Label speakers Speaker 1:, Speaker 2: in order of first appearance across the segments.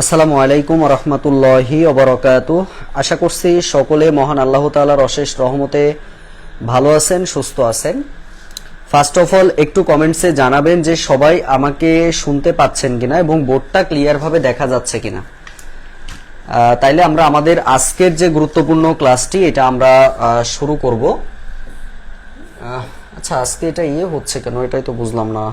Speaker 1: আসসালামু আলাইকুম ওয়া রাহমাতুল্লাহি ওয়া বারাকাতুহু। আশা করছি সকলে মহান আল্লাহ তাআলার অশেষ রহমতে ভালো আছেন, সুস্থ আছেন। ফার্স্ট অফ অল একটু কমেন্টসে জানাবেন যে সবাই আমাকে শুনতে পাচ্ছেন কিনা এবং বোর্ডটা ক্লিয়ার ভাবে দেখা যাচ্ছে কিনা। তাইলে আমরা আমাদের আজকের যে গুরুত্বপূর্ণ ক্লাসটি এটা আমরা শুরু করব। আচ্ছা, আজকে এটা হচ্ছে কেন, এটাই তো বুঝলাম না।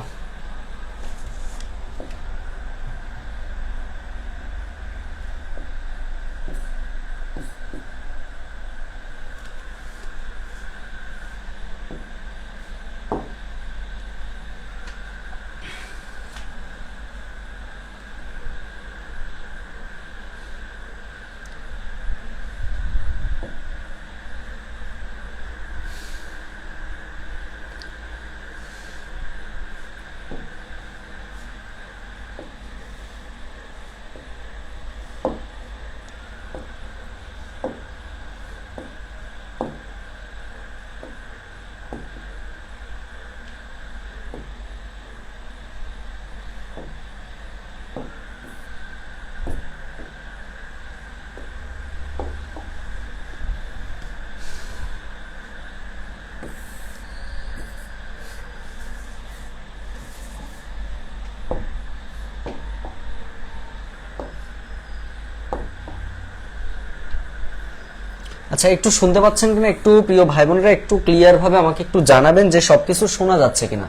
Speaker 1: আচ্ছা, একটু শুনতে পাচ্ছেন কিনা একটু প্রিয় ভাই বোনেরা একটু ক্লিয়ার ভাবে আমাকে একটু জানাবেন যে সবকিছু শোনা যাচ্ছে কিনা।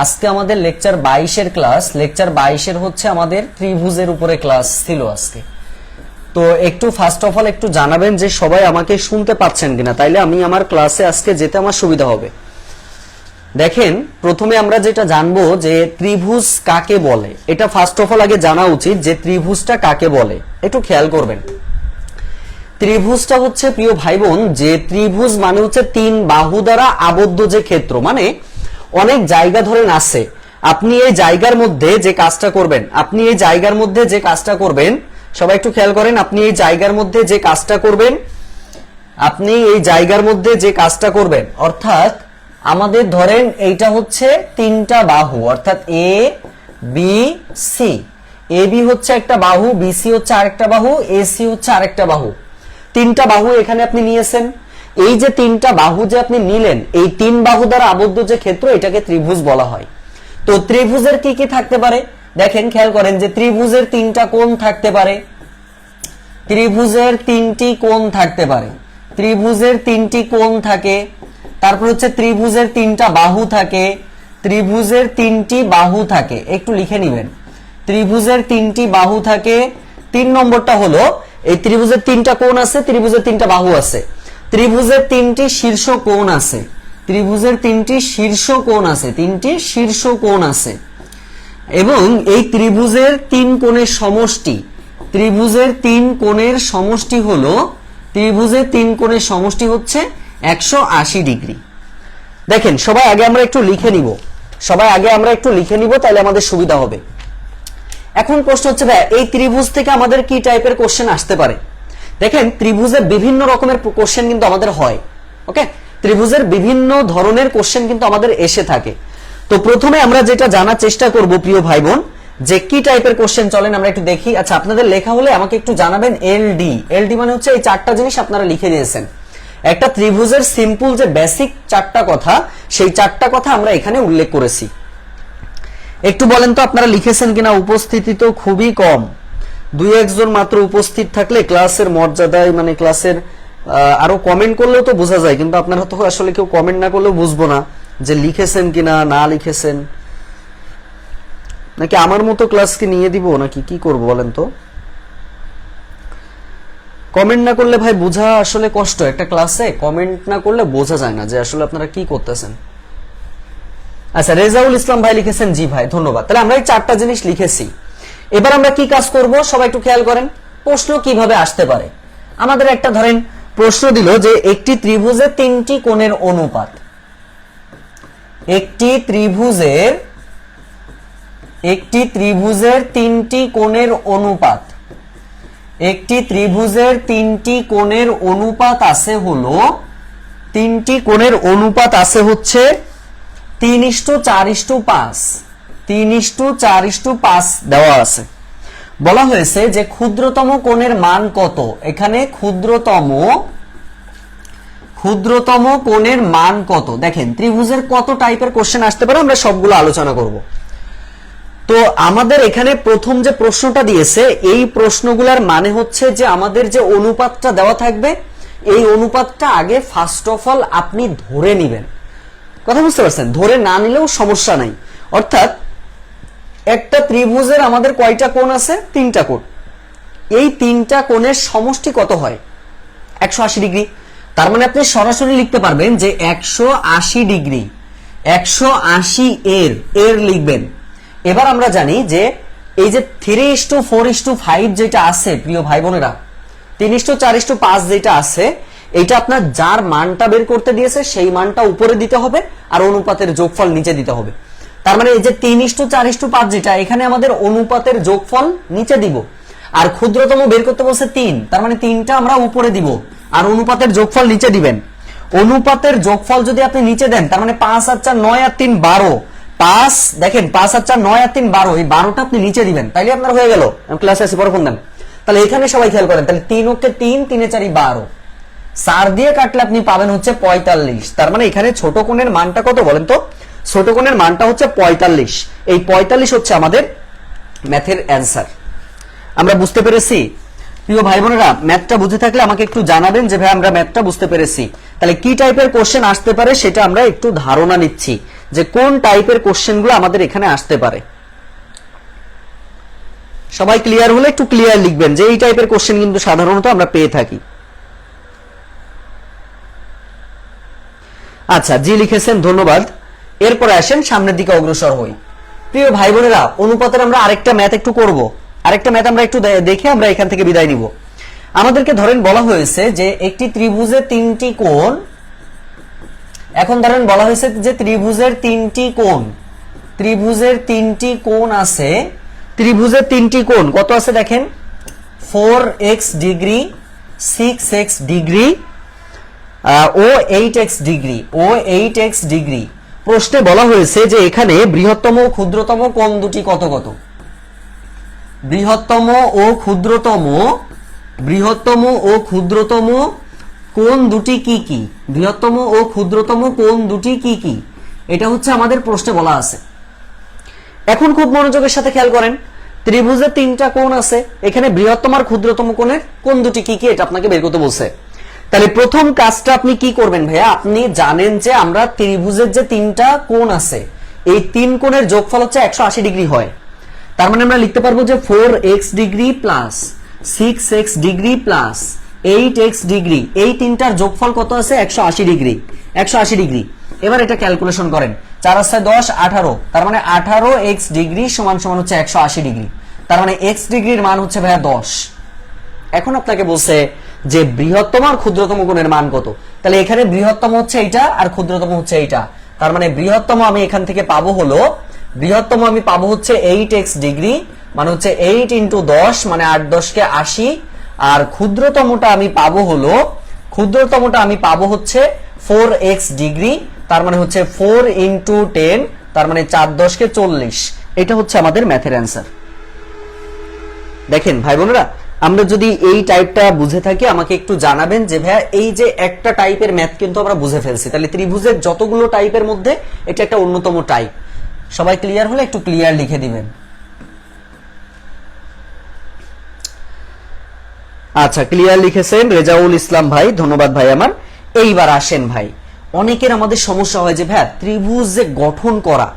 Speaker 1: আজকে আমাদের লেকচার 22 এর ক্লাস, লেকচার 22 এর হচ্ছে আমাদের ত্রিভুজের উপরে ক্লাস ছিল আজকে। তো একটু ফার্স্ট অফ অল একটু জানাবেন যে সবাই আমাকে শুনতে পাচ্ছেন কিনা, তাইলে আমি আমার ক্লাসে আজকে যেতে আমার সুবিধা হবে। দেখেন, প্রথমে আমরা যেটা জানবো যে ত্রিভুজ কাকে বলে, এটা ফার্স্ট অফ অল আগে জানা উচিত যে ত্রিভুজটা কাকে বলে। একটু খেয়াল করবেন, ত্রিভুজটা হচ্ছে প্রিয় ভাই বোন যে ত্রিভুজ মানে হচ্ছে তিন বাহু দ্বারা আবদ্ধ যে ক্ষেত্র, মানে অনেক জায়গা ধরেন আছে, আপনি এই জায়গার মধ্যে যে কাজটা করবেন, সবাই একটু খেয়াল করেন, আপনি এই জায়গার মধ্যে যে কাজটা করবেন, অর্থাৎ আমাদের ধরেন এইটা হচ্ছে তিনটা বাহু, অর্থাৎ A B C. A B হচ্ছে একটা বাহু, বি সি হচ্ছে আরেকটা বাহু, এ সি হচ্ছে আরেকটা বাহু। তিনটা বাহু এখানে আপনি নিয়েছেন। এই যে তিনটা বাহু যে আপনি নিলেন, এই তিন বাহু দ্বারা আবদ্ধ যে ক্ষেত্র, এটাকে ত্রিভুজ বলা হয়। তো ত্রিভুজের কি কি থাকতে পারে দেখেন, খেয়াল করেন যে ত্রিভুজের তিনটা কোণ থাকতে পারে, ত্রিভুজের তিনটি কোণ থাকতে পারে, ত্রিভুজের তিনটি কোণ থাকে। তারপর হচ্ছে ত্রিভুজের তিনটা বাহু থাকে, ত্রিভুজের তিনটি বাহু থাকে। একটু লিখে নেবেন, ত্রিভুজের তিনটি বাহু থাকে। 3 নম্বরটা হলো এই ত্রিভুজের তিনটা কোণ আছে, ত্রিভুজের তিনটা বাহু আছে, ত্রিভুজের তিনটি শীর্ষ কোণ আছে, ত্রিভুজের তিনটি শীর্ষ কোণ আছে। এবং এই ত্রিভুজের তিন কোণের সমষ্টি, ত্রিভুজের তিন কোণের সমষ্টি হচ্ছে 180 ডিগ্রি। দেখেন, সবাই আগে আমরা একটু লিখে নিব, তাহলে আমাদের সুবিধা হবে। এখন প্রশ্ন হচ্ছে, ভাই এই ত্রিভুজ থেকে আমাদের কি টাইপের কোশ্চেন আসতে পারে। দেখেন, ত্রিভুজে বিভিন্ন রকমের কোশ্চেন কিন্তু আমাদের হয়। ওকে, ত্রিভুজের বিভিন্ন ধরনের কোশ্চেন কিন্তু আমাদের এসে থাকে। তো প্রথমে আমরা যেটা জানার চেষ্টা করব প্রিয় ভাই বোন, যে কি টাইপের কোশ্চেন চলেন আমরা একটু দেখি। আচ্ছা, আপনাদের লেখা হলে আমাকে একটু জানাবেন। এলডি মানে হচ্ছে এই চারটা জিনিস আপনারা লিখে নিয়েছেন। একটা ত্রিভুজের সিম্পল যে বেসিক চারটা কথা, সেই চারটা কথা আমরা এখানে উল্লেখ করেছি। একটু বলেন তো আপনারা লিখেছেন কিনা। উপস্থিতি তো খুবই কম, 2-1 জন মাত্র উপস্থিত থাকলে ক্লাসের মর্যাদায়, মানে ক্লাসের আরো কমেন্ট করলেও তো বোঝা যায়, কিন্তু আপনারা তো আসলে কেউ কমেন্ট না করলেও বুঝবো না যে লিখেছেন কিনা না লিখেছেন। নাকি আমার মতো ক্লাসকে নিয়ে দিব, নাকি কি করব বলেন তো। কমেন্ট না করলে ভাই বোঝা আসলে কষ্ট, একটা ক্লাসে কমেন্ট না করলে বোঝা যায় না যে আসলে আপনারা কি করতেছেন। আচ্ছা, রেজাউল ইসলাম ভাই লিখেছেন, জি ভাই ধন্যবাদ। তাহলে আমরা এই চারটা জিনিস লিখেছি। এবার আমরা কি কাজ করব, সবাই একটু খেয়াল করেন। প্রশ্ন কিভাবে আসতে পারে, আমাদের একটা ধরেন প্রশ্ন দিল যে একটি ত্রিভুজের তিনটি কোণের অনুপাত, একটি ত্রিভুজের তিনটি কোণের অনুপাত আছে হলো, তিনটি কোণের অনুপাত আছে হচ্ছে 3:4:5, 3:4:5 দেওয়া আছে। বলা হয়েছে যে ক্ষুদ্রতম কোণের মান কত। এখানে ক্ষুদ্রতম কোণের মান কত। দেখেন ত্রিভুজের কত টাইপের কোশ্চেন আসতে পারে, আমরা সবগুলো আলোচনা করব। তো আমাদের এখানে প্রথম যে প্রশ্নটা দিয়েছে, এই প্রশ্নগুলোর মানে হচ্ছে যে আমাদের যে অনুপাতটা দেওয়া থাকবে, এই অনুপাতটা আগে ফার্স্ট অফ অল আপনি ধরে নেবেন। কথা বুঝতে পারছেন? ধরে না নিলেও সমস্যা নাই। অর্থাৎ একটা ত্রিভুজের আমাদের কয়টা কোণ আছে? 3টা কোণ। এই 3টা কোণের সমষ্টি কত হয়? 180 ডিগ্রি। তার মানে আপনি সরাসরি লিখতে পারবেন যে 180 ডিগ্রি, 180 এর লিখবেন। এবার আমরা জানি যে এই যে 3:4:5 যেটা আছে প্রিয় ভাই বোনেরা, 3:4:5 যেটা আছে, এটা আপনার যার মানটা বের করতে দিয়েছে সেই মানটা উপরে দিতে হবে আর অনুপাতের যোগফল নিচে দিতে হবে। তার মানে এই যে 3:4:5 যেটা, এখানে আমাদের অনুপাতের যোগফল নিচে দিব, আর ক্ষুদ্রতম বের করতে বলছে 3, তার মানে 3টা আমরা উপরে দিব আর অনুপাতের যোগফল নিচে দিবেন। অনুপাতের যোগফল যদি আপনি নিচে দেন, তার মানে 5 আর 4 9 আর 3 12, 5 দেখেন 5 আর 4 9 আর 3 12, এই 12টা আপনি নিচে দিবেন, তাইলে আপনার হয়ে গেল। ক্লাসে আসি পরে ফোন দেন। তাহলে এখানে সবাই খেয়াল করেন, তাহলে 3 ওকে 3, 3 এ 4 12, 4 দিয়ে কাটলে আপনি পাবেন হচ্ছে 45। তার মানে এখানে ছোট কোণের মানটা কত বলেন তো? ছোট কোণের মানটা হচ্ছে 45। এই 45 হচ্ছে আমাদের ম্যাথের অ্যান্সার। আমরা বুঝতে পেরেছি? প্রিয় ভাই বোনেরা, ম্যাথটা বুঝে থাকলে আমাকে একটু জানাবেন যে ভাই আমরা ম্যাথটা বুঝতে পেরেছি। তাহলে কি টাইপের কোশ্চেন আসতে পারে সেটা আমরা একটু ধারণা নিচ্ছি, যে কোন টাইপের কোশ্চেনগুলো আমাদের এখানে আসতে পারে। সবাই ক্লিয়ার হলে একটু ক্লিয়ার লিখবেন যে এই টাইপের কোশ্চেন কিন্তু সাধারণত আমরা পেয়ে থাকি। আচ্ছা, জি লিখেছেন, ধন্যবাদ। এরপরে আসেন সামনের দিকে অগ্রসর হই। প্রিয় ভাই বোনেরা, অনুপাতের আমরা আরেকটা ম্যাথ একটু করব। আরেকটা ম্যাথ আমরা একটু দেখে আমরা এখান থেকে বিদায় নিব। আমাদেরকে ধরেন বলা হয়েছে যে একটি ত্রিভুজে 3টি কোণ। এখন ধরেন বলা হয়েছে যে ত্রিভুজের 3টি কোণ, ত্রিভুজের 3টি কোণ আছে। ত্রিভুজের 3টি কোণ কত আছে দেখেন, 4x ডিগ্রি, 6x ডিগ্রি ও 8x ডিগ্রি, ও 8x ডিগ্রি। প্রশ্নে বলা হয়েছে যে এখানে বৃহত্তম ও ক্ষুদ্রতম কোণ দুটি কত কত। বৃহত্তম ও ক্ষুদ্রতম কোণ দুটি কি কি? বৃহত্তম ও ক্ষুদ্রতম কোণ দুটি কি কি? এটা হচ্ছে আমাদের প্রশ্নে বলা আছে। এখন খুব মনোযোগের সাথে খেয়াল করেন, ত্রিভুজে 3টা কোণ আছে, এখানে বৃহত্তম আর ক্ষুদ্রতম কোণের কোণ দুটি কি কি এটা আপনাকে বের করতে বলছে। তাহলে প্রথম কাজটা আপনি কি করবেন ভাইয়া? আপনি জানেন যে আমরা ত্রিভুজের যে 3টা কোণ আছে, এই 3 কোণের যোগফল হচ্ছে 180 ডিগ্রি হয়। তার মানে আমরা লিখতে পারবো যে 4x degree plus 6x degree plus 8x degree, এই 3টার যোগফল কত আছে? 180 ডিগ্রি। 180 ডিগ্রি। এবার এটা ক্যালকুলেশন করেন, 4 আর 6 10 18, তার মানে 18x ডিগ্রি সমান সমান হচ্ছে 180 ডিগ্রি। তার মানে x ডিগ্রির মান হচ্ছে ভাইয়া 10। এখন আপনাকে বলছে যে বৃহত্তম আর ক্ষুদ্রতম কোণের মান কত। তাহলে এখানে বৃহত্তম হচ্ছে এইটা আর ক্ষুদ্রতম হচ্ছে এইটা। তার মানে বৃহত্তম আমি এখান থেকে পাবো হলো, বৃহত্তম আমি পাবো হচ্ছে 8x ডিগ্রি, মানে হচ্ছে 8 × 10 মানে 8 10 কে 80। আর ক্ষুদ্রতমটা আমি পাবো হলো, ক্ষুদ্রতমটা আমি পাবো হচ্ছে 4x ডিগ্রি, তার মানে হচ্ছে 4 × 10, তার মানে 4 10 কে 40। এটা হচ্ছে আমাদের ম্যাথের অ্যান্সার। দেখেন ভাই বোনেরা, আমরা যদি এই টাইপটা বুঝে থাকি আমাকে একটু জানাবেন যে ভাইয়া এই যে একটা টাইপের ম্যাথ কিন্তু আমরা বুঝে ফেলছি। তাহলে ত্রিভুজের যতগুলো টাইপের মধ্যে এটা একটা অন্যতম টাইপ। সবাই ক্লিয়ার হলে একটু ক্লিয়ার লিখে দিবেন। আচ্ছা, ক্লিয়ার লিখেছেন রেজাউল ইসলাম ভাই, ধন্যবাদ ভাই আমার। এইবার আসেন ভাই, অনেকের আমাদের সমস্যা হয় যে ভাইয়া ত্রিভুজ যে গঠন করা,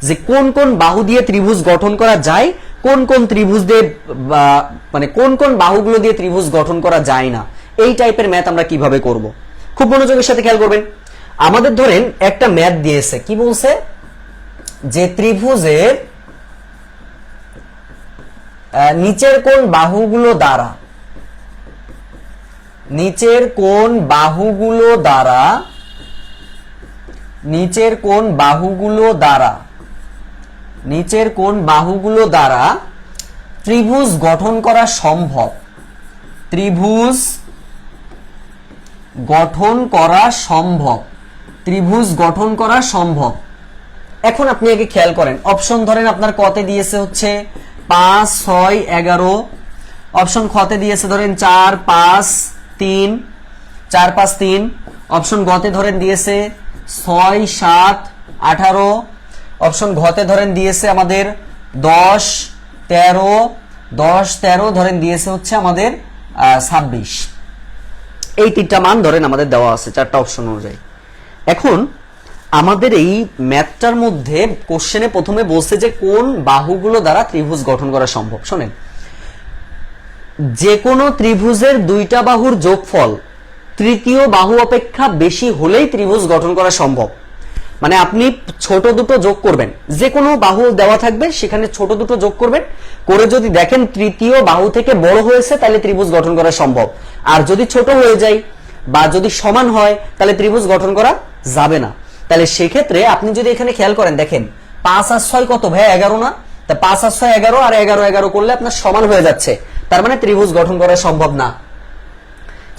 Speaker 1: যে কোন কোন বাহু দিয়ে ত্রিভুজ গঠন করা যায়, কোন কোন ত্রিভুজ দিয়ে মানে কোন কোন বাহুগুলো দিয়ে ত্রিভুজ গঠন করা যায় না, এই টাইপের ম্যাথ আমরা কিভাবে করব। খুব মনোযোগের সাথে খেয়াল করবেন। আমাদের ধরেন একটা ম্যাথ দিয়েছে, কি বলছে যে ত্রিভুজের নিচের কোন বাহুগুলো দ্বারা, নিচের কোন বাহুগুলো দ্বারা, নিচের কোন বাহুগুলো দ্বারা, নিচের কোন বাহুগুলো দ্বারা ত্রিভুজ গঠন করা সম্ভব, ত্রিভুজ গঠন করা সম্ভব, ত্রিভুজ গঠন করা সম্ভব। এখন আপনি আগে খেয়াল করেন, অপশন ধরেন আপনার কতে দিয়েছে হচ্ছে 5 6 11। অপশন খতে দিয়েছে ধরেন 4 5 3, 4 5 3। অপশন গতে ধরেন দিয়েছে 6 7 18। অপশন ঘতে ধরেন দিয়েছে আমাদের 10 13, 10 13 ধরেন দিয়েছে হচ্ছে আমাদের 26। এই তিনটা মান ধরেন আমাদের দেওয়া আছে চারটা অপশন অনুযায়ী। এখন আমাদের এই ম্যাথটার মধ্যে কোশ্চেনে প্রথমে বলছে যে কোন বাহুগুলো দ্বারা ত্রিভুজ গঠন করা সম্ভব। শোনেন, যে কোনো ত্রিভুজের দুইটা বাহুর যোগফল তৃতীয় বাহু অপেক্ষা বেশি হলেই ত্রিভুজ গঠন করা সম্ভব। মানে আপনি ছোট দুটো যোগ করবেন, যে কোনো বাহু দেওয়া থাকবে সেখানে ছোট দুটো যোগ করবেন, করে যদি দেখেন তৃতীয় বাহু থেকে বড় হয়েছে তাহলে ত্রিভুজ গঠন করা সম্ভব। আর যদি ছোট হয়ে যায় বা যদি সমান হয় তাহলে ত্রিভুজ গঠন করা যাবে না। তাহলে সেক্ষেত্রে আপনি যদি এখানে খেয়াল করেন, দেখেন 5 আর 6 কত ভাই? 11 না? তা 5 আর 6 11, আর 11 11 করলে আপনার সমান হয়ে যাচ্ছে, তার মানে ত্রিভুজ গঠন করা সম্ভব না।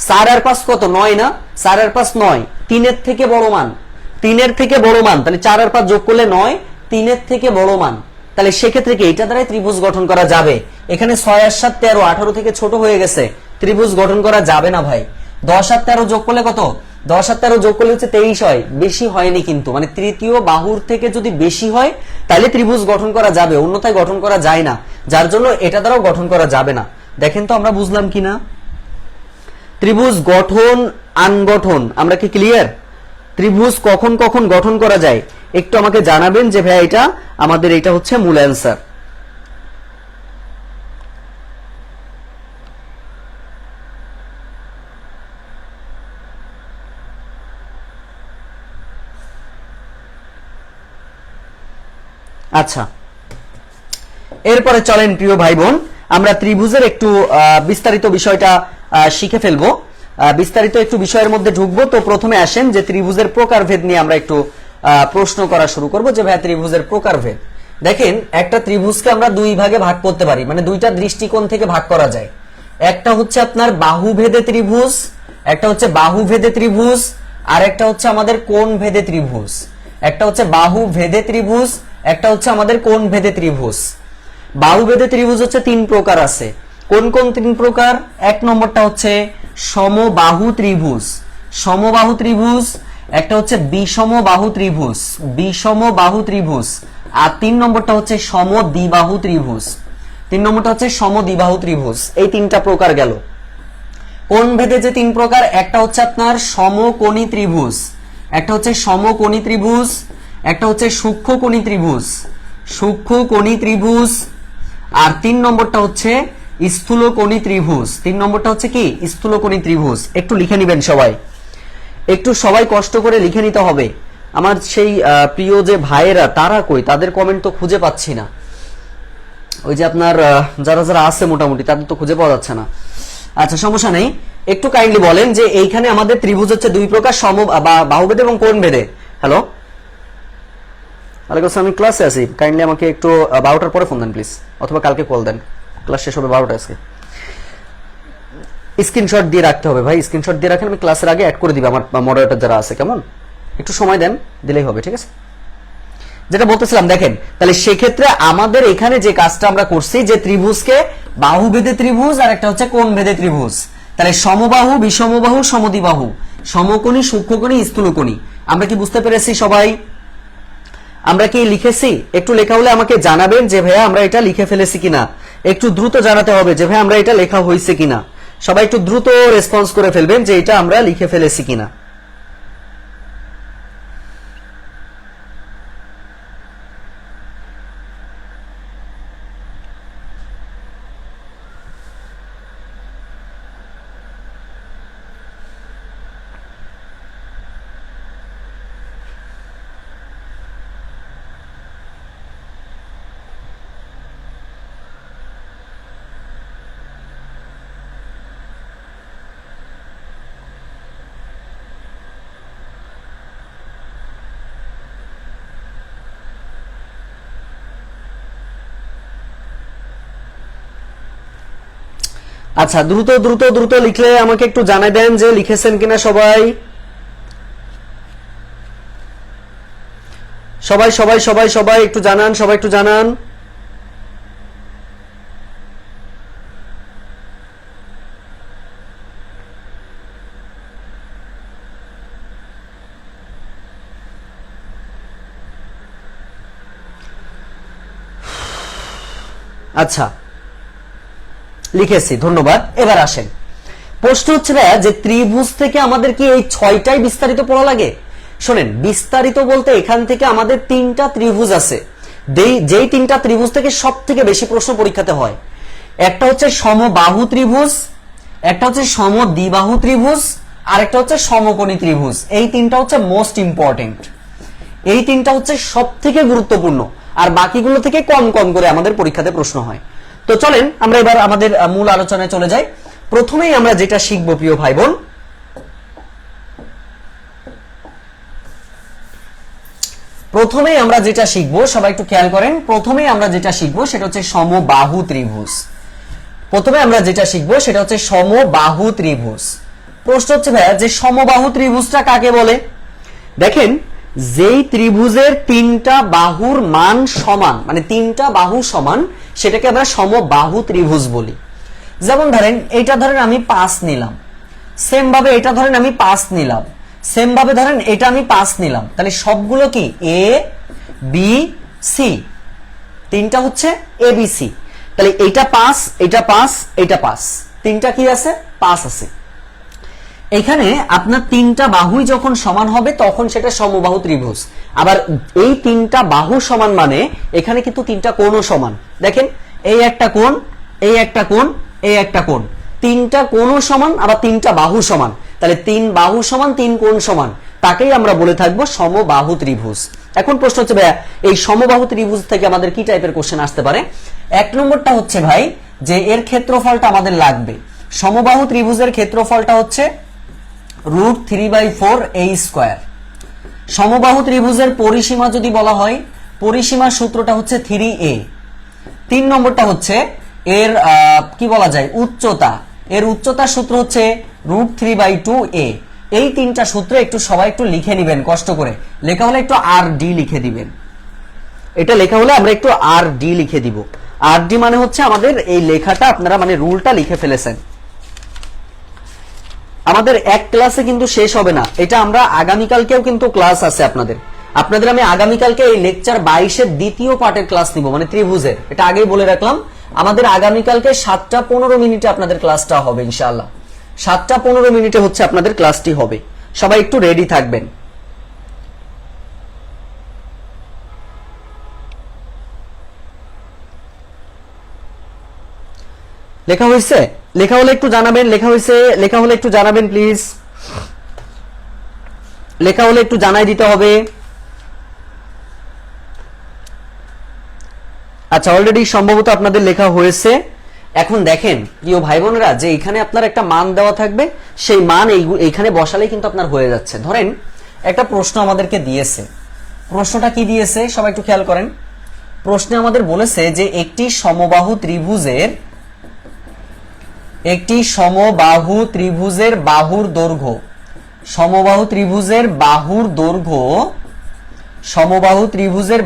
Speaker 1: 4 আর 5 কত? 9 না? 4 আর 5 9, 3 এর থেকে বড় মান, 3 এর থেকে বড় মান, তাহলে 4 আর 5 যোগ করলে 9, 3 এর থেকে বড় মান। তাহলে সেক্ষেত্রে কি এটা দ্বারাই ত্রিভুজ গঠন করা যাবে? এখানে 6 আর 7 13, 18 থেকে ছোট হয়ে গেছে, ত্রিভুজ গঠন করা যাবে না ভাই। 10 আর 13 যোগ করলে কত? 10 আর 13 যোগ করলে হচ্ছে 23 হয়, বেশি হয়নি কিন্তু, মানে তৃতীয় বাহুর থেকে যদি বেশি হয় তাহলে ত্রিভুজ গঠন করা যাবে, অন্যথায় গঠন করা যায় না, যার জন্য এটা দ্বারাও গঠন করা যাবে না। দেখেন তো আমরা বুঝলাম কিনা? ত্রিভুজ গঠন আনগঠন আমরা কি ক্লিয়ার? ত্রিভুজ কখন কখন গঠন করা যায় একটু আমাকে জানাবেন যে ভাই এটা আমাদের এটা হচ্ছে মূল অ্যান্সার। আচ্ছা, এরপরে চলেন প্রিয় ভাই বোন আমরা ত্রিভুজের একটু বিস্তারিত বিষয়টা শিখে ফেলবো, বিস্তারিত একটু বিষয়ের মধ্যে ঢুকবো। তো প্রথমে আসেন যে ত্রিভুজের প্রকারভেদ নিয়ে আমরা একটু প্রশ্ন করা শুরু করব যে ভাই ত্রিভুজের প্রকারভেদ। দেখেন একটা ত্রিভুজকে আমরা দুই ভাগে ভাগ করতে পারি, মানে দুইটা দৃষ্টিকোণ থেকে ভাগ করা যায়। একটা হচ্ছে আপনার বাহুভেদে ত্রিভুজ, একটা হচ্ছে বাহুভেদে ত্রিভুজ, আর একটা হচ্ছে আমাদের কোণ ভেদে ত্রিভুজ। একটা হচ্ছে বাহু ভেদে ত্রিভুজ, একটা হচ্ছে আমাদের কোণ ভেদে ত্রিভুজ। বাহুভেদে ত্রিভুজ হচ্ছে 3 প্রকার আছে। কোন কোন 3 প্রকার? এক নম্বরটা হচ্ছে সমবাহু ত্রিভুজ, সমবাহু ত্রিভুজ। একটা হচ্ছে বিষম বাহু ত্রিভুজ, বিষম বাহু ত্রিভুজ। আর 3 নম্বরটা হচ্ছে সমদ্বিবাহু ত্রিভুজ, 3 নম্বরটা হচ্ছে সমদ্বিবাহু ত্রিভুজ। এই 3টা প্রকার গেল। কোণ ভেদে যে 3 প্রকার, একটা হচ্ছে আপনার সমকোণী ত্রিভুজ, একটা হচ্ছে সমকোণী ত্রিভুজ, একটা হচ্ছে সূক্ষ্মকোণী ত্রিভুজ, সূক্ষ্মকোণী ত্রিভুজ। আর 3 নম্বরটা হচ্ছে স্থূলকোণী ত্রিভুজ, 3 নম্বরটা হচ্ছে কি? স্থূলকোণী ত্রিভুজ। একটু লিখে নেবেন সবাই, একটু সবাই কষ্ট করে লিখে নিতে হবে। আমার সেই প্রিয় যে ভাইয়েরা তারা কই? তাদের কমেন্ট তো খুঁজে পাচ্ছি না। ওই যে আপনার যারা যারা আছে মোটামুটি তাদের তো খুঁজে পাওয়া যাচ্ছে না। আচ্ছা সমস্যা নেই, একটু কাইন্ডলি বলেন যে এইখানে আমাদের ত্রিভুজ হচ্ছে 2 প্রকার, সম বা বাহুভেদে এবং কোণ ভেদে। হ্যালো আলাইকুম আসসালাম, আমি ক্লাসে আছি, কাইন্ডলি আমাকে একটু 12টার পরে ফোন দেন প্লিজ, অথবা কালকে কল দেন, ক্লাস শেষ হবে 12টা আজকে। স্ক্রিনশট দিয়ে রাখতে হবে ভাই, স্ক্রিনশট দিয়ে রাখেন, আমি ক্লাসের আগে অ্যাড করে দিব আমার মডারেটর যারা আছে, কেমন? একটু সময় দেন, দিলেই হবে, ঠিক আছে? যেটা বলতেছিলাম, দেখেন তাহলে সেক্ষেত্রে আমাদের এখানে যে কাজটা আমরা করছি যে ত্রিভুজকে বাহুভেদে ত্রিভুজ আর একটা হচ্ছে কোণ ভেদে ত্রিভুজ, তাহলে সমবাহু, বিষমবাহু, সমদ্বিবাহু, সমকোণী, সূক্ষ্মকোণী, স্থূলকোণী। আমরা কি বুঝতে পেরেছি সবাই? আমরা কি লিখেছি? একটু লেখা হলে আমাকে জানাবেন যে ভাইয়া আমরা এটা লিখে ফেলেছি কিনা। একটু দ্রুত জানাতে হবে যে ভাই আমরা এটা লেখা হয়েছে কিনা। সবাই একটু দ্রুত রেসপন্স করে ফেলবেন যে এটা আমরা লিখে ফেলেছি কিনা। আচ্ছা দ্রুত দ্রুত দ্রুত লিখলে আমাকে একটু জানাই দেন যে লিখেছেন কিনা সবাই। সবাই সবাই সবাই সবাই একটু জানান, সবাই একটু জানান। আচ্ছা লিখেছি, ধন্যবাদ। এবার আসেন, প্রশ্ন হচ্ছে ভাইয়া যে ত্রিভুজ থেকে আমাদের কি এই 6টাই বিস্তারিত পড়া লাগে? শোনেন, বিস্তারিত বলতে এখান থেকে আমাদের 3টা ত্রিভুজ আছে, যেই 3টা ত্রিভুজ থেকে সব থেকে বেশি প্রশ্ন পরীক্ষাতে হয়। একটা হচ্ছে সমবাহু ত্রিভুজ, একটা হচ্ছে সমদ্বিবাহু ত্রিভুজ, আর একটা হচ্ছে সমকোণী ত্রিভুজ। এই 3টা হচ্ছে মোস্ট ইম্পর্টেন্ট, এই 3টা হচ্ছে সব থেকে গুরুত্বপূর্ণ, আর বাকিগুলো থেকে কম কম করে আমাদের পরীক্ষাতে প্রশ্ন হয়। তো চলেন আমরা এবার আমাদের মূল আলোচনায় চলে যাই। প্রথমেই আমরা যেটা শিখব প্রিয় ভাই বোন, প্রথমেই আমরা যেটা শিখবো, সবাই একটু খেয়াল করেন, প্রথমেই আমরা যেটা শিখবো সেটা হচ্ছে সমবাহু ত্রিভুজ। প্রথমে আমরা যেটা শিখবো সেটা হচ্ছে সমবাহু ত্রিভুজ। প্রশ্ন হচ্ছে ভাইয়া যে সমবাহু ত্রিভুজটা কাকে বলে? দেখেন, যেই ত্রিভুজের 3টা বাহুর মান সমান, মানে 3টা বাহু সমান, সেটাকে আমরা সমবাহু ত্রিভুজ বলি। যেমন ধরেন এটা ধরেন আমি 5 নিলাম, সেম ভাবে এটা ধরেন আমি 5 নিলাম, সেম ভাবে ধরেন এটা আমি 5 নিলাম, তাহলে সবগুলো কি এ বি সি, 3টা হচ্ছে এ বি সি। তাহলে এটা 5, এটা 5, এটা 5, 3টা কি আছে? 5 আছে। এখানে আপনার 3টা বাহুই যখন সমান হবে তখন সেটা সমবাহু ত্রিভুজ। আবার এই 3টা বাহু সমান মানে এখানে কিন্তু 3টা কোণও সমান। দেখেন, এই একটা কোণ, এই একটা কোণ, এই একটা কোণ, 3টা কোণও সমান, আবার 3টা বাহু সমান। তাহলে 3 বাহু সমান 3 কোণ সমান, তাকেই আমরা বলে থাকবো সমবাহু ত্রিভুজ। এখন প্রশ্ন হচ্ছে ভাইয়া এই সমবাহু ত্রিভুজ থেকে আমাদের কি টাইপের কোশ্চেন আসতে পারে? 1 নম্বরটা হচ্ছে ভাই যে এর ক্ষেত্রফলটা আমাদের লাগবে। সমবাহু ত্রিভুজের ক্ষেত্রফলটা হচ্ছে √3/4 a স্কয়ার। সমবাহু ত্রিভুজের পরিসীমা যদি বলা হয়, পরিসীমার সূত্রটা হচ্ছে 3a। 3 নম্বরটা হচ্ছে এর কি বলা যায় উচ্চতা, এর উচ্চতার সূত্র হচ্ছে √3/2a। এই 3টা সূত্র একটু সবাই একটু লিখে নেবেন কষ্ট করে, লেখা হলে একটু rd লিখে দিবেন। এটা লেখা হলে আমরা একটু rd লিখে দিব। rd মানে হচ্ছে আমাদের এই লেখাটা আপনারা মানে রুলটা লিখে ফেলেছেন। আমাদের এক ক্লাসে কিন্তু শেষ হবে না, এটা আমরা আগামীকালকেও কিন্তু ক্লাস আছে আপনাদের আমি আগামীকালকে এই লেকচার 22-এর দ্বিতীয় পার্টের ক্লাস নিব, মানে ত্রিভুজের। এটা আগেই বলে রাখলাম, আমাদের আগামীকালকে 7টা 15 মিনিটে আপনাদের ক্লাসটা হবে ইনশাআল্লাহ। 7টা 15 মিনিটে হচ্ছে আপনাদের ক্লাসটি হবে, সবাই একটু রেডি থাকবেন। লেখা হয়েছে? লেখা হলে একটু জানাবেন। লেখা হয়েছে? লেখা হলে একটু জানাবেন প্লিজ, লেখা হলে একটু জানাই দিতে হবে। আচ্ছা, অলরেডি সম্ভবত আপনাদের লেখা হয়েছে। এখন দেখেন প্রিয় ভাই বোনেরা, যে এখানে আপনার একটা মান দেওয়া থাকবে, সেই মান এইখানে বসালেই কিন্তু আপনার হয়ে যাচ্ছে। ধরেন একটা প্রশ্ন আমাদেরকে দিয়েছে, প্রশ্নটা কি দিয়েছে সবাই একটু খেয়াল করেন। প্রশ্নে আমাদের বলেছে যে একটি সমবাহু ত্রিভুজের বাহুর দৈর্ঘ্য, সমবাহু ত্রিভুজের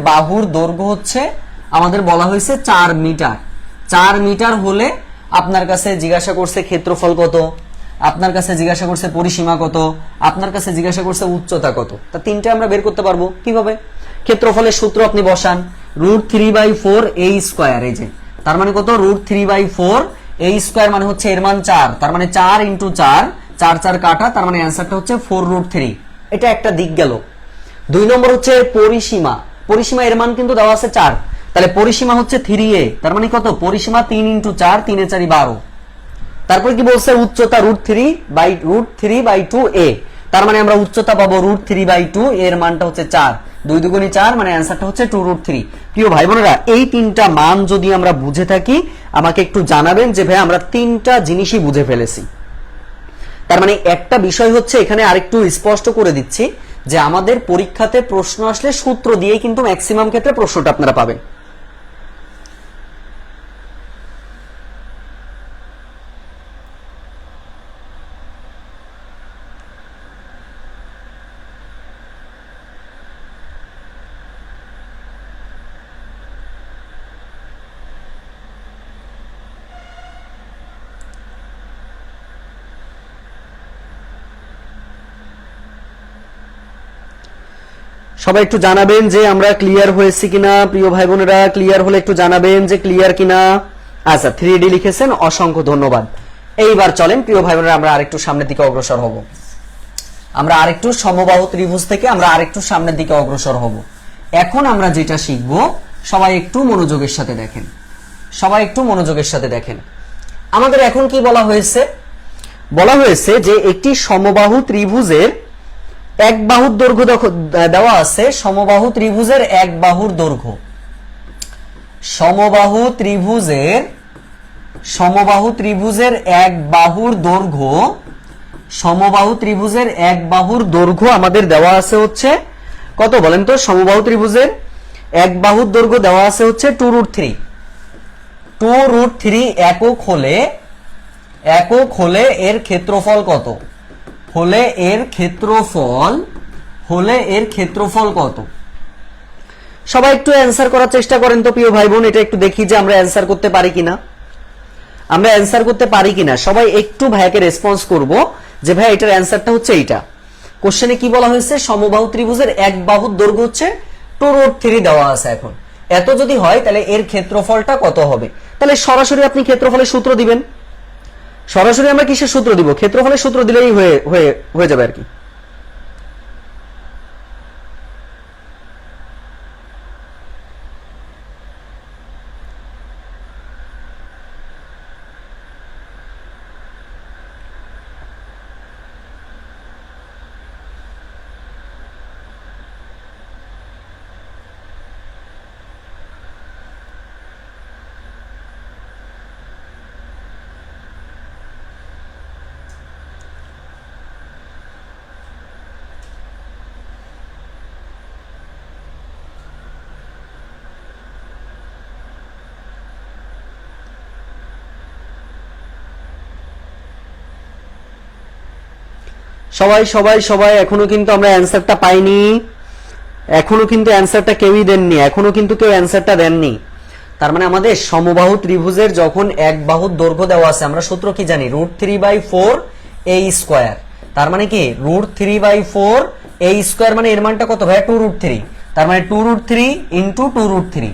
Speaker 1: বাহুর দৈর্ঘ্য হচ্ছে আমাদের বলা হয়েছে 4 মিটার। 4 মিটার হলে আপনার কাছে জিজ্ঞাসা করছে ক্ষেত্রফল কত, আপনার কাছে জিজ্ঞাসা করছে পরিসীমা কত, আপনার কাছে জিজ্ঞাসা করছে উচ্চতা কত। তা 3টে আমরা বের করতে পারবো কিভাবে? ক্ষেত্রফলের সূত্র আপনি বসান, √3/4 a স্কয়ার। এই যে তার মানে কত? √3/4 a স্কয়ার মানে হচ্ছে এর মান 4, তার মানে 4 × 4, 4 4 কাটা, তার মানে অ্যানসারটা হচ্ছে 4√3। এটা একটা দিক গেল। 2 নম্বর হচ্ছে পরিসীমা। পরিসীমা এর মান কিন্তু দেওয়া আছে 4, তাহলে পরিসীমা হচ্ছে 3a, তার মানে কত? পরিসীমা 3 × 4, 3 এ 4 12। তারপর কি বলছে? উচ্চতা √3/2a, তার মানে আমরা উচ্চতা পাবো √3/2, এর মানটা হচ্ছে 4, 2 2 4, মানে অ্যানসারটা হচ্ছে 2√3। প্রিয় ভাই বোনেরা, এই 3টা মান যদি আমরা বুঝে থাকি আমাকে একটু জানাবেন যে ভাই আমরা 3টা জিনিসই বুঝে ফেলেছি। তার মানে একটা বিষয় হচ্ছে এখানে আরেকটু স্পষ্ট করে দিচ্ছি যে আমাদের পরীক্ষাতে প্রশ্ন আসলে সূত্র দিয়েই কিন্তু ম্যাক্সিমাম ক্ষেত্রে প্রশ্নটা আপনারা পাবেন। সবাই একটু জানাবেন যে আমরা ক্লিয়ার হয়েছি কিনা, প্রিয় ভাই বোনেরা ক্লিয়ার হলে একটু জানাবেন যে ক্লিয়ার কিনা। আচ্ছা 3D লিখেছেন, অসংখ্য ধন্যবাদ। এইবার চলেন প্রিয় ভাই বোনেরা আমরা আরেকটু সামনের দিকে অগ্রসর হব। আমরা আরেকটু সমবাহু ত্রিভুজ থেকে আমরা আরেকটু সামনের দিকে অগ্রসর হব। এখন আমরা যেটা শিখব, সবাই একটু মনোযোগের সাথে দেখেন, সবাই একটু মনোযোগের সাথে দেখেন। আমাদের এখন কি বলা হয়েছে? বলা হয়েছে যে একটি সমবাহু ত্রিভুজের এক বাহুর দৈর্ঘ্য দেওয়া আছে, সমবাহু ত্রিভুজের এক বাহুর দৈর্ঘ্য, সমবাহু ত্রিভুজের এক বাহুর দৈর্ঘ্য, সমবাহু ত্রিভুজের এক বাহুর দৈর্ঘ্য আমাদের দেওয়া আছে হচ্ছে কত বলেন তো? সমবাহু ত্রিভুজের এক বাহুর দৈর্ঘ্য দেওয়া আছে হচ্ছে 2√3। 2√3 একক হলে এর ক্ষেত্রফল কত? হলে এর ক্ষেত্রফল কত? সবাই একটু অ্যান্সার করার চেষ্টা করেন তো প্রিয় ভাই বোন, এটা একটু দেখি যে আমরা অ্যান্সার করতে পারি কিনা। সবাই একটু ভাইকে রেসপন্স করব যে ভাই এটার অ্যান্সারটা হচ্ছে এইটা। কোশ্চেনে কি বলা হয়েছে? সমবাহু ত্রিভুজের এক বাহুর দৈর্ঘ্য হচ্ছে 2√3 দেওয়া আছে। এখন এত যদি হয় তাহলে এর ক্ষেত্রফলটা কত হবে? তাহলে সরাসরি আপনি ক্ষেত্রফলের সূত্র দিবেন। সরাসরি আমরা কিসের সূত্র দিব? ক্ষেত্রফলের সূত্র দিলেই হয়ে যাবে আর কি। সবাই এখনো কিন্তু আমরা অ্যান্সারটা পাইনি, এখনো কিন্তু অ্যান্সারটা কেউই দেননি, এখনো কিন্তু কেউ অ্যান্সারটা দেননি। তার মানে আমাদের সমবাহু ত্রিভুজের যখন এক বাহুর দৈর্ঘ্য দেওয়া আছে, আমরা সূত্র কি জানি? √3/4 a²। তার মানে কি √3/4 a² মানে এর মানটা কত ভাই? 2√3। তার মানে 2√3 × 2√3।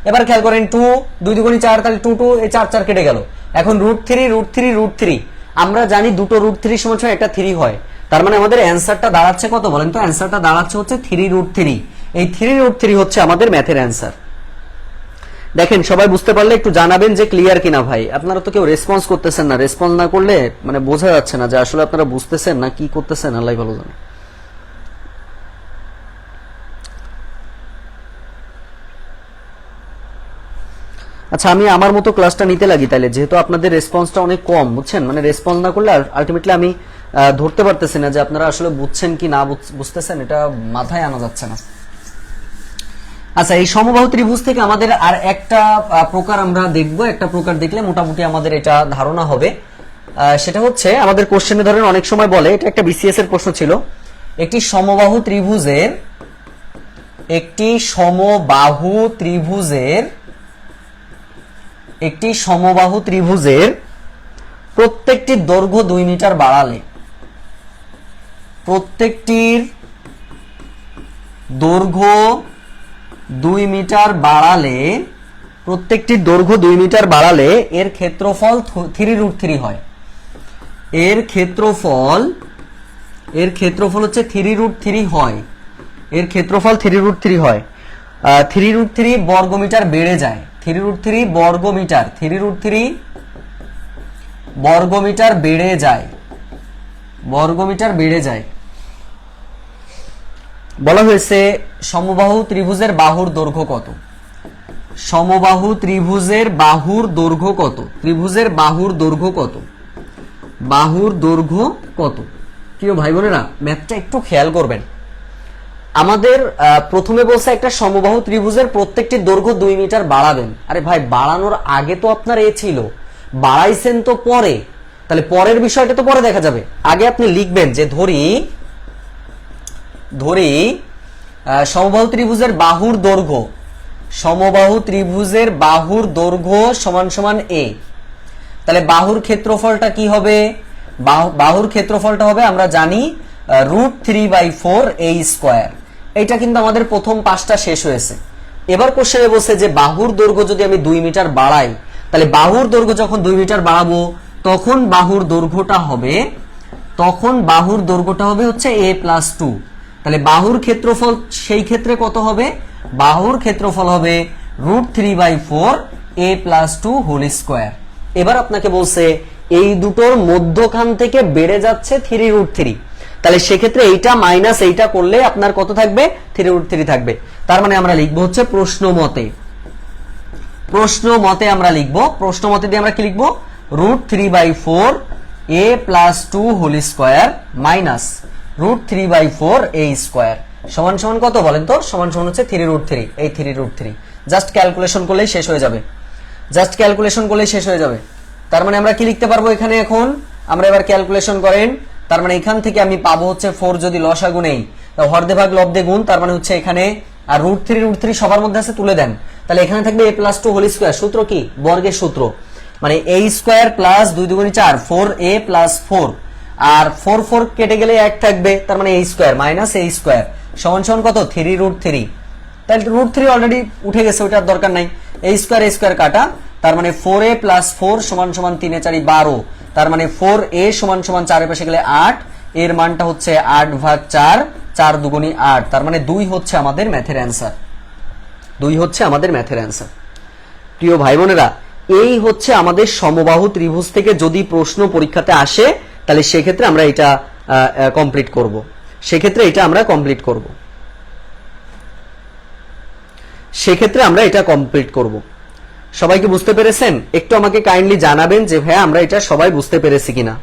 Speaker 1: এবার খেয়াল করেন 2 2 × 4, তাহলে 2 2 এই 4 4 কেটে গেল। এখন √3 আমরা জানি দুটো √3 সমান একটা 3 হয়। তার মানে আমাদের অ্যান্সারটা দাঁড়াচ্ছে কত বলেন তো? অ্যান্সারটা দাঁড়াচ্ছে হচ্ছে 3√3। এই 3√3 হচ্ছে আমাদের ম্যাথের অ্যান্সার। দেখেন সবাই বুঝতে পারলে একটু জানাবেন যে ক্লিয়ার কিনা ভাই। আপনারা তো কেউ রেসপন্স করতেছেন না, রেসপন্স না করলে মানে বোঝা যাচ্ছে না যে আসলে আপনারা বুঝতেছেন না কি করতেছেন, আল্লাহ ভালো জানে। আচ্ছা আমি আমার মতো ক্লাসটা নিতে লাগি তাহলে, যেহেতু আপনাদের রেসপন্সটা অনেক কম, বুঝছেন? মানে রেসপন্স না করলে আলটিমেটলি আমি ধরতে পারতেছি না যে আপনারা আসলে বুঝছেন কি না বুঝতেছেন, এটা মাথায় আনা যাচ্ছে না। আচ্ছা এই সমবাহু ত্রিভুজ থেকে আমাদের আর একটা প্রকার আমরা দেখব, একটা প্রকার দেখলে মোটামুটি আমাদের এটা ধারণা হবে। সেটা হচ্ছে আমাদের কোশ্চেনে ধরেন অনেক সময় বলে, এটা একটা বিসিএস এর প্রশ্ন ছিল, একটি সমবাহু ত্রিভুজের প্রত্যেকটি দৈর্ঘ্য 2 মিটার বাড়ালে, প্রত্যেকটির দৈর্ঘ্য 2 মিটার বাড়ালে এর ক্ষেত্রফল 3√3 হয়। এর ক্ষেত্রফল হচ্ছে 3√3 হয়। এর ক্ষেত্রফল 3√3 হয়। 3√3 বর্গমিটার বেড়ে যায়। 3√3 বর্গমিটার বেড়ে যায়। বলা হয়েছে সমবাহু ত্রিভুজের বাহুর দৈর্ঘ্য কত? সমবাহু ত্রিভুজের বাহুর দৈর্ঘ্য কত? বাহুর দৈর্ঘ্য কত? প্রিয় ভাই বোনেরা ম্যাথটা একটু খেয়াল করবেন। আমাদের প্রথমে বলছে একটা সমবাহু ত্রিভুজের প্রত্যেকটি দৈর্ঘ্য 2 মিটার বাড়াবেন। আরে ভাই বাড়ানোর আগে তো আপনার এ ছিল, বাড়াইছেন তো পরে, তাহলে পরের বিষয়টা তো পরে দেখা যাবে। আগে আপনি লিখবেন যে ধরি সমবাহু ত্রিভুজের বাহুর দৈর্ঘ্য সমান সমান a। তাহলে বাহুর ক্ষেত্রফলটা কি হবে? বাহুর ক্ষেত্রফলটা হবে আমরা জানি √3/4 a²। এইটা কিন্তু আমাদের প্রথম পাঁচটা শেষ হয়েছে। এবার কোশ্চেনে বলছে যে বাহুর দৈর্ঘ্য যদি আমি 2 মিটার বাড়াই, তাহলে বাহুর দৈর্ঘ্য যখন 2 মিটার বাড়াবো তখন বাহুর দৈর্ঘ্যটা হবে হচ্ছে a+2। তাহলে বাহুর ক্ষেত্রফল সেই ক্ষেত্রে কত হবে? বাহুর ক্ষেত্রফল হবে √3/4 a+2 হোল স্কয়ার। এবার আপনাকে বলছে এই দুটোর মধ্যখান থেকে বেড়ে যাচ্ছে 3√3, তাহলে সেক্ষেত্রে এইটা মাইনাস এইটা করলে আপনার কত থাকবে? 3√3 থাকবে। তার মানে আমরা লিখবো হচ্ছে প্রশ্ন মতে আমরা লিখবো, প্রশ্ন মতে দিয়ে আমরা কি লিখবো? √3/4 a+2 whole square minus √3/4 a square সমান সমান কত বলেন তো? সমান সমান হচ্ছে 3√3। এই 3√3 জাস্ট ক্যালকুলেশন করলেই শেষ হয়ে যাবে। তার মানে আমরা কি লিখতে পারবো এখানে? এখন আমরা এবার ক্যালকুলেশন করেন। তার মানে এখান থেকে আমি পাবো হচ্ছে 4 যদি লসাগু নেই, হরদে ভাগ লবদে গুণ, তার মানে হচ্ছে এখানে আর √3 সবার মধ্যে আছে তুলে দেন, তাহলে এখানে থাকবে a+2 হোল স্কয়ার। সূত্র কি? বর্গের সূত্র, মানে a স্কয়ার প্লাস 2 2 4 4a + 4 আর 4 4 কেটে গেলে 1 থাকবে, তার মানে a square minus a square সমান সমান কত? 3√3। তাহলে √3 অলরেডি উঠে গেছে, ওটার দরকার নাই। a স্কয়ার কাটা, তার মানে 4a + 4 সমান সমান 3 এ 4 12, তার মানে 4a সমান সমান 4 এর পাশে গেলে 8, এর মানটা হচ্ছে 8/4, 4 2 8, তার মানে 2 হচ্ছে আমাদের ম্যাথের অ্যান্সার। প্রিয় ভাই বোনেরা, এই হচ্ছে আমাদের সমবাহু ত্রিভুজ থেকে যদি প্রশ্ন পরীক্ষাতে আসে, তাহলে সেক্ষেত্রে আমরা এটা কমপ্লিট করব। সবাই কি বুঝতে পেরেছেন? একটু আমাকে কাইন্ডলি জানাবেন যে ভাইয়া আমরা এটা সবাই বুঝতে পেরেছি কিনা।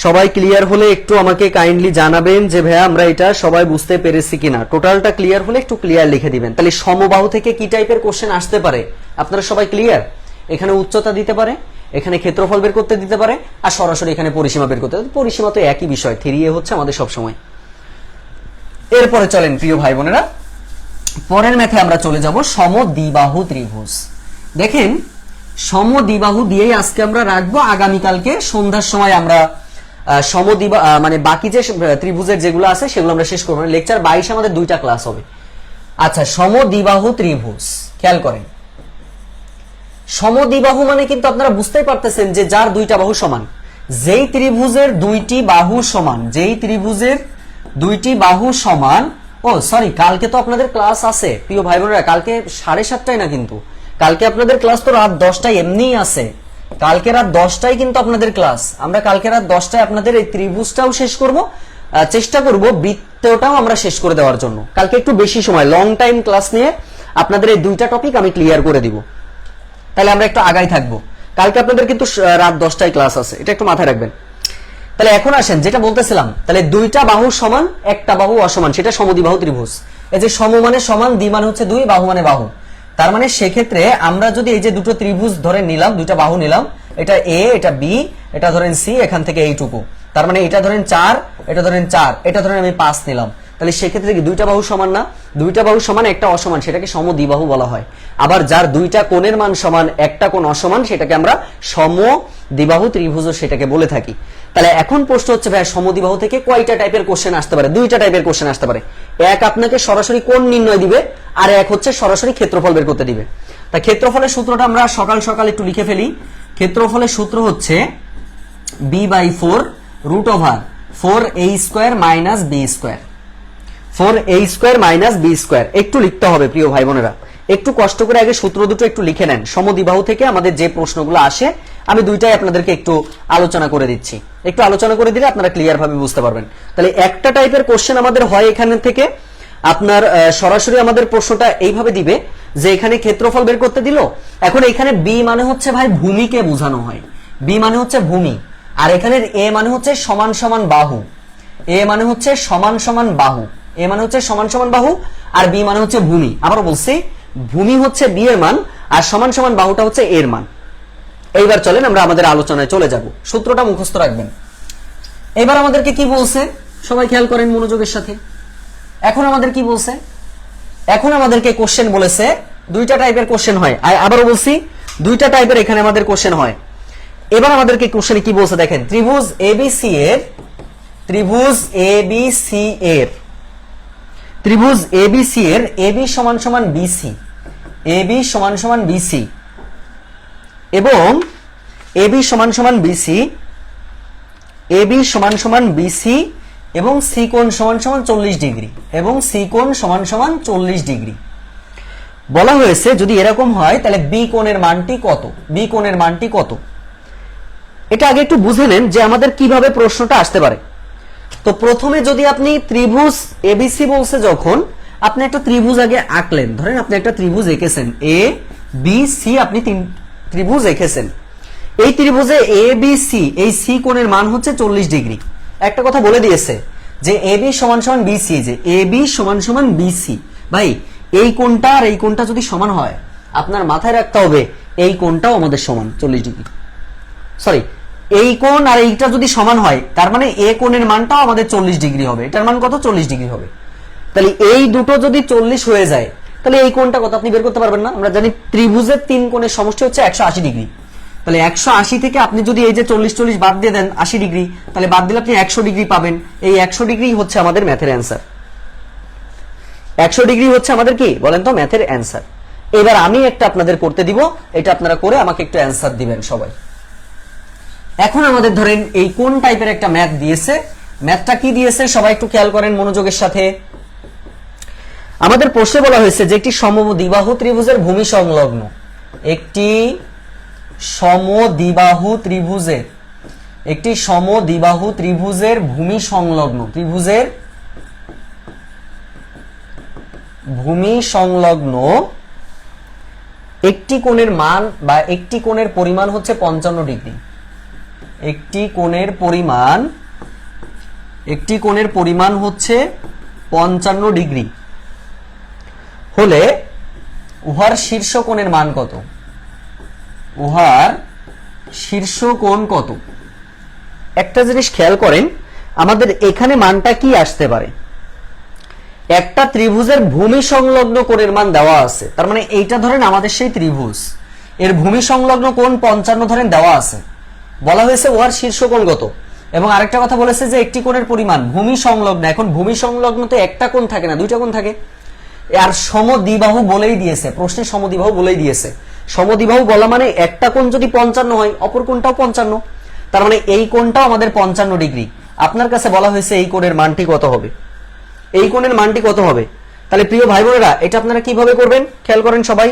Speaker 1: সবাই ক্লিয়ার হলে একটু আমাকে কাইন্ডলি জানাবেন যে ভাইয়া আমরা এটা সবাই বুঝতে পেরেছি কিনা। টোটালটা ক্লিয়ার হলে একটু ক্লিয়ার লিখে দিবেন। তাহলে সমবাহু থেকে কি টাইপের কোশ্চেন আসতে পারে আপনারা সবাই ক্লিয়ার? এখানে উচ্চতা দিতে পারে, এখানে ক্ষেত্রফল বের করতে দিতে পারে, আর সরাসরি এখানে পরিসীমা বের করতে। পরিসীমা তো একই বিষয়, 3a হচ্ছে আমাদের সব সময়। এরপরে চলেন প্রিয় ভাই বোনেরা, পরের ম্যাথে আমরা চলে যাব সমদ্বিবাহু ত্রিভুজ। দেখেন সমদ্বিবাহু দিয়েই আজকে আমরা রাখবো, আগামীকালকে সন্ধ্যার সময় আমরা মানে বাকি যে ত্রিভুজের যেগুলো আছে সেগুলো আমরা শেষ করবো। লেকচার 22 আমাদের 2টা ক্লাস হবে। আচ্ছা, সমদ্বিবাহু ত্রিভুজ খেয়াল করেন। সমদ্বিবাহু মানে কিন্তু আপনারা বুঝতেই পারতেছেন যে যার 2টা বাহু সমান। যেই ত্রিভুজের 2টি বাহু সমান, ও সরি, কালকে তো আপনাদের ক্লাস আছে প্রিয় ভাই বোনেরা, কালকে 7:30টায় না, কিন্তু কালকে আপনাদের ক্লাস তো রাত 10টায় এমনিই আছে। কালকে রাত 10টায় কিন্তু আপনাদের ক্লাস। আমরা কালকে রাত 10টায় আপনাদের এই ত্রিভুজটাও শেষ করব, চেষ্টা করব বৃত্তটাও আমরা শেষ করে দেওয়ার জন্য। কালকে একটু বেশি সময় লং টাইম ক্লাস নিয়ে আপনাদের এই 2টা টপিক আমি ক্লিয়ার করে দিব। তাহলে আমরা একটু আগাই থাকবো। কালকে আপনাদের কিন্তু রাত 10টায় ক্লাস আছে, এটা একটু মাথায় রাখবেন। তাহলে এখন আসেন যেটা বলতেছিলাম, তাহলে 2টা বাহু সমান, একটা বাহু অসমান, সেটা সমদ্বিবাহু ত্রিভুজ। এই যে সম মানে সমান, দ্বি মানে হচ্ছে 2, বাহু মানে বাহু। তার মানে সেক্ষেত্রে আমরা যদি এই যে দুটো ত্রিভুজ ধরে নিলাম, 2টা বাহু নিলাম, এটা a, এটা b, এটা ধরেন c, এখান থেকে এইটুকু, তার মানে এটা ধরেন 4, এটা ধরেন 4, এটা ধরেন আমি 5 নিলাম। তাহলে সেক্ষেত্রে কি 2টা বাহু সমান না? 2টা বাহু সমান, একটা অসমান, সেটাকে সমদ্বিবাহু বলা হয়। আবার যার 2টা কোণের মান সমান, একটা কোণ অসমান, সেটাকে আমরা সমদ্বিবাহু ত্রিভুজ সেটাকে বলে থাকি। তাহলে এখন প্রশ্ন হচ্ছে ভাই সমদ্বিবাহু থেকে কয়টা টাইপের কোশ্চেন আসতে পারে? 2টা টাইপের কোশ্চেন আসতে পারে। এক আপনাকে সরাসরি কোণ নির্ণয় দিবে, আর এক হচ্ছে সরাসরি ক্ষেত্রফল বের করতে দিবে। তা ক্ষেত্রফলের সূত্রটা আমরা সকাল সকাল একটু লিখে ফেলি। ক্ষেত্রফলের সূত্র হচ্ছে b/4 √4a² - b²। 4a² - b²। একটু লিখতে হবে প্রিয় ভাই বোনেরা, একটু কষ্ট করে আগে সূত্র দুটো একটু লিখে নেন। সমদ্বিবাহু থেকে আমাদের যে প্রশ্নগুলো আসে আমি 2টাই আপনাদেরকে একটু আলোচনা করে দিচ্ছি। একটু আলোচনা করে দিলে আপনারা ক্লিয়ার ভাবে বুঝতে পারবেন। তাহলে একটা টাইপের কোশ্চেন আমাদের হয় এখান থেকে, আপনার সরাসরি আমাদের প্রশ্নটা এইভাবে দিবে যে এখানে ক্ষেত্রফল বের করতে দিল। এখন এখানে b মানে হচ্ছে ভাই ভূমিকে বোঝানো হয়, b মানে হচ্ছে ভূমি, আর এখানে a মানে হচ্ছে সমান সমান বাহু, a মানে হচ্ছে সমান সমান বাহু, a মানে হচ্ছে সমান সমান বাহু, আর b মানে হচ্ছে ভূমি। আবার বলছি, ভূমি হচ্ছে b এর মান, আর সমান সমান বাহুটা হচ্ছে a এর মান। এইবার চলেন আমরা আমাদের আলোচনায় চলে যাব। সূত্রটা মুখস্থ রাখবেন। এবার আমাদেরকে কি বলছে সবাই খেয়াল করেন মনোযোগের সাথে। এখন আমাদের কি বলছে? এখন আমাদেরকে কোশ্চেন বলেছে 2টা টাইপের কোশ্চেন হয়। আবারও বলছি, 2টা টাইপের এখানে আমাদের কোশ্চেন হয়। এবার আমাদেরকে কোশ্চেনে কি বলছে দেখেন, ত্রিভুজ ABC এর ত্রিভুজ এবিসি এর এবি সমান সমান বিসি, এবি সমান সমান বিসি এবং এবি সমান সমান বিসি, এবি সমান সমান বিসি এবং সি কোণ সমান সমান 40 ডিগ্রি, এবং সি কোণ সমান সমান 40 ডিগ্রি। বলা হয়েছে যদি এরকম হয় তাহলে বি কোণের মানটি কত, বি কোণের মানটি কত। এটা আগে একটু বুঝে নেন যে আমাদের কিভাবে প্রশ্নটা আসতে পারে। তো প্রথমে যদি আপনি ত্রিভুজ এবিসি বলছে, যখন আপনি একটা ত্রিভুজ আগে আঁকলেন, ধরেন আপনি একটা ত্রিভুজ এঁকেছেন এ বি সি, আপনি ত্রিভুজ এঁকেছেন। এই ত্রিভুজে এ বি সি, এই সি কোণের মান হচ্ছে 40 ডিগ্রি। একটা কথা বলে দিয়েছে যে এ বি সমান সমান বিসি, যে এ বি সমান সমান বিসি। ভাই এই কোণটা আর এই কোণটা যদি সমান হয়, আপনার মাথায় রাখতে হবে এই কোণটাও আমাদের সমান 40 ডিগ্রি। সরি, এই কোণ আর এইটা যদি সমান হয় তার মানে এ কোণের মানটাও আমাদের 40 ডিগ্রি হবে। এটার মান কত? 40 ডিগ্রি হবে। তাহলে এই দুটো যদি 40 হয়ে যায় তাহলে এই কোণটা কত আপনি বের করতে পারবেন না। আমরা জানি ত্রিভুজের তিন কোণের সমষ্টি হচ্ছে 180 ডিগ্রি। তাহলে 180 থেকে আপনি যদি এই যে 40 বাদ দিয়ে দেন 80 ডিগ্রি, তাহলে বাদ দিলে আপনি 100 ডিগ্রি পাবেন। এই 100 ডিগ্রি হচ্ছে আমাদের ম্যাথের অ্যান্সার। 100 ডিগ্রি হচ্ছে আমাদের কি বলেন তো ম্যাথের অ্যান্সার। এবার আমি একটা আপনাদের করতে দিব, এটা আপনারা করে আমাকে একটু অ্যান্সার দিবেন সবাই। এখন আমাদের ধরেন এই কোন টাইপের একটা ম্যাথ দিয়েছে, ম্যাথটা কি দিয়েছে সবাই একটু খেয়াল করেন মনোযোগের সাথে। আমাদের প্রশ্নে বলা হয়েছে যে একটি সমদ্বিবাহু ত্রিভুজের ভূমি সংলগ্ন, একটি সমদ্বিবাহু ত্রিভুজের, একটি সমদ্বিবাহু ত্রিভুজের ভূমি সংলগ্ন, ত্রিভুজের ভূমি সংলগ্ন একটি কোণের মান বা একটি কোণের পরিমাণ হচ্ছে 55 ডিগ্রি। একটি কোণের পরিমাণ, একটি কোণের পরিমাণ হচ্ছে 55 ডিগ্রি হলে উহার শীর্ষ কোণের মান কত? উহার শীর্ষ কোণ কত? একটা জিনিস খেয়াল করেন, আমাদের এখানে মানটা কি আসতে পারে? একটা ত্রিভুজের ভূমি সংলগ্ন কোণের মান দেওয়া আছে, তার মানে এইটা ধরেন আমাদের সেই ত্রিভুজ, এর ভূমি সংলগ্ন কোণ 55 ধরেন দেওয়া আছে। বলা হয়েছে উহার শীর্ষ কোণ কত, এবং আরেকটা কথা বলেছে যে একটি কোণের পরিমাণ ভূমি সংলগ্ন। এখন ভূমি সংলগ্ন তো একটা কোণ থাকে না, দুইটা কোণ থাকে। আর সমদ্বিবাহু বলেই দিয়েছে, প্রশ্নে সমদ্বিবাহু বলেই দিয়েছে। সমদ্বিবাহু বলা মানে একটা কোণ যদি 55 হয় অপর কোণটাও 55, তার মানে এই কোণটাও আমাদের 55 ডিগ্রি। আপনার কাছে বলা হয়েছে এই কোণের মানটি কত হবে, এই কোণের মানটি কত হবে। তাহলে প্রিয় ভাই বোনেরা এটা আপনারা কিভাবে করবেন খেয়াল করেন সবাই,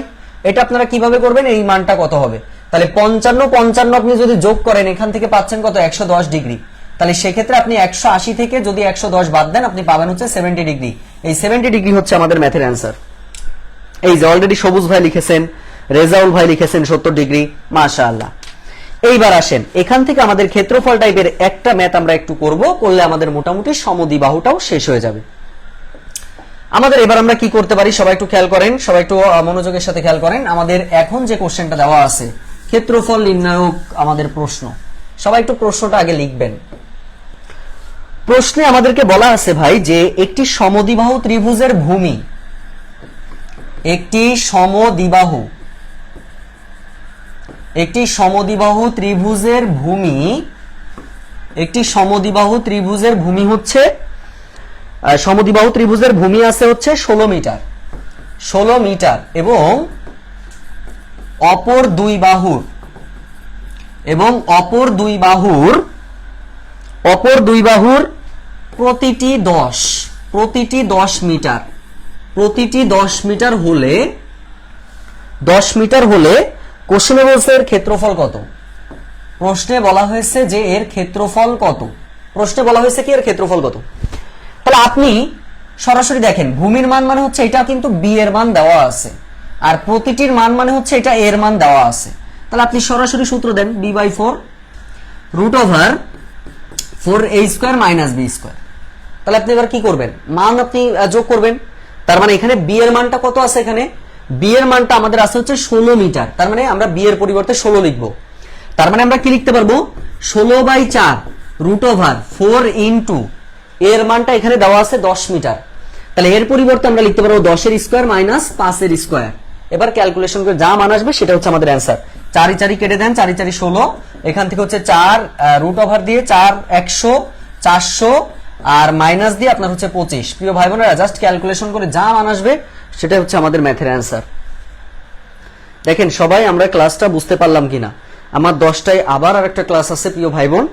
Speaker 1: এটা আপনারা কিভাবে করবেন, এই মানটা কত হবে। তাহলে 55 আপনি যদি যোগ করেন এখান থেকে পাচ্ছেন কত? 110 ডিগ্রি। তাহলে সেক্ষেত্রে আপনি 180 থেকে যদি 110 বাদ দেন আপনি পাবেন হচ্ছে 70 ডিগ্রি। এই 70 ডিগ্রি হচ্ছে আমাদের ম্যাথের অ্যান্সার। এই যে অলরেডি সবুজ ভাই লিখেছেন, রেজাউল ভাই লিখেছেন 70 ডিগ্রি, মাশাআল্লাহ। এইবার আসেন এখান থেকে আমাদের ক্ষেত্রফল টাইপের একটা ম্যাথ আমরা একটু করব, করলে আমাদের মোটামুটি সমদ্বিবাহুটাও শেষ হয়ে যাবে। আমাদের এবার আমরা কি করতে পারি সবাই একটু খেয়াল করেন, সবাই একটু মনোযোগের সাথে খেয়াল করেন। আমাদের এখন যে কোশ্চেনটা দেওয়া আছে ক্ষেত্রফল নির্ণায়ক আমাদের প্রশ্ন, সবাই একটু প্রশ্নটা আগে লিখবেন। প্রশ্নে আমাদেরকে বলা আছে ভাই যে একটি সমদ্বিবাহু ত্রিভুজের ভূমি, একটি সমদ্বিবাহু, একটি সমদ্বিবাহু ত্রিভুজের ভূমি, একটি সমদ্বিবাহু ত্রিভুজের ভূমি হচ্ছে, সমদ্বিবাহু ত্রিভুজের ভূমি আছে হচ্ছে 16 মিটার, 16 মিটার এবং অপর দুই বাহুর, এবং অপর দুই বাহুর, অপর দুই বাহুর প্রতিটি 10 মিটার, প্রতিটি 10 মিটার হলে, 10 মিটার হলে কোশ্চেনে বলছে এর ক্ষেত্রফল কত। প্রশ্নে বলা হয়েছে যে এর ক্ষেত্রফল কত, প্রশ্নে বলা হয়েছে কি এর ক্ষেত্রফল কত। তাহলে আপনি সরাসরি দেখেন ভূমির মান মানে হচ্ছে এটা কিন্তু বি এর মান দেওয়া আছে, আর প্রতিটির মান মানে হচ্ছে এটা এর মান দেওয়া আছে। তাহলে আপনি সরাসরি সূত্র দেন b/4 √4a² - b²। তাহলে আপনি এবার কি করবেন, মান আপনি যোগ করবেন। তার মানে এখানে বি এর মানটা কত আছে, এখানে বি এর মানটা আমাদের আছে হচ্ছে 16 মিটার। তার মানে আমরা বি এর পরিবর্তে 16 লিখবো। তার মানে আমরা কি লিখতে পারবো, 16/4 √4 ইন্টু এর মানটা এখানে দেওয়া আছে 10 মিটার। তাহলে এর পরিবর্তে আমরা লিখতে পারবো 10 এর স্কয়ার মাইনাস 5 এর স্কয়ার। এবার ক্যালকুলেশন করে যা মান আসবে সেটা হচ্ছে আমাদের অ্যান্সার। 4 4 কেটে দেন, 4 4 16, এখান থেকে হচ্ছে 4 √ওভার দিয়ে 4 100 400 আর মাইনাস দিয়ে আপনার হচ্ছে 25। প্রিয় ভাই বোনেরা জাস্ট ক্যালকুলেশন করে যা মান আসবে সেটা হচ্ছে আমাদের ম্যাথের অ্যান্সার। দেখেন সবাই আমরা ক্লাসটা বুঝতে পারলাম কিনা। আমার 10টায় আবার আরেকটা ক্লাস আছে প্রিয় ভাই বোন।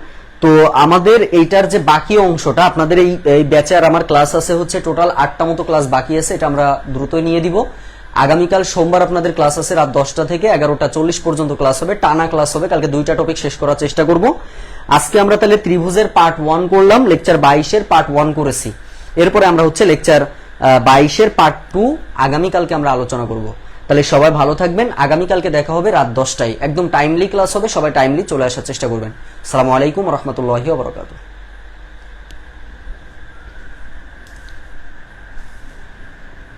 Speaker 1: তো আমাদের এইটার যে বাকি অংশটা আপনাদের এই ব্যাচে আর আমার ক্লাস আছে হচ্ছে টোটাল 8টা মতো ক্লাস বাকি আছে, এটা আমরা দ্রুতই নিয়ে দিব। আগামীকাল সোমবার আপনাদের ক্লাস আছে রাত 10টা থেকে 11টা 40 পর্যন্ত ক্লাস হবে, টানা ক্লাস হবে। কালকে 2টা টপিক শেষ করার চেষ্টা করব। আজকে আমরা তাহলে ত্রিভুজের পার্ট 1 করলাম, লেকচার 22-এর পার্ট 1 করেছি। এরপরে আমরা হচ্ছে লেকচার 22-এর পার্ট 2 আগামীকালকে আমরা আলোচনা করব। তাহলে সবাই ভালো থাকবেন, আগামীকালকে দেখা হবে রাত 10টায়, একদম টাইমলি ক্লাস হবে, সবাই টাইমলি চলে আসার চেষ্টা করবেন। আসসালামু আলাইকুম ওয়া রাহমাতুল্লাহি ওয়া বারাকাতুহু।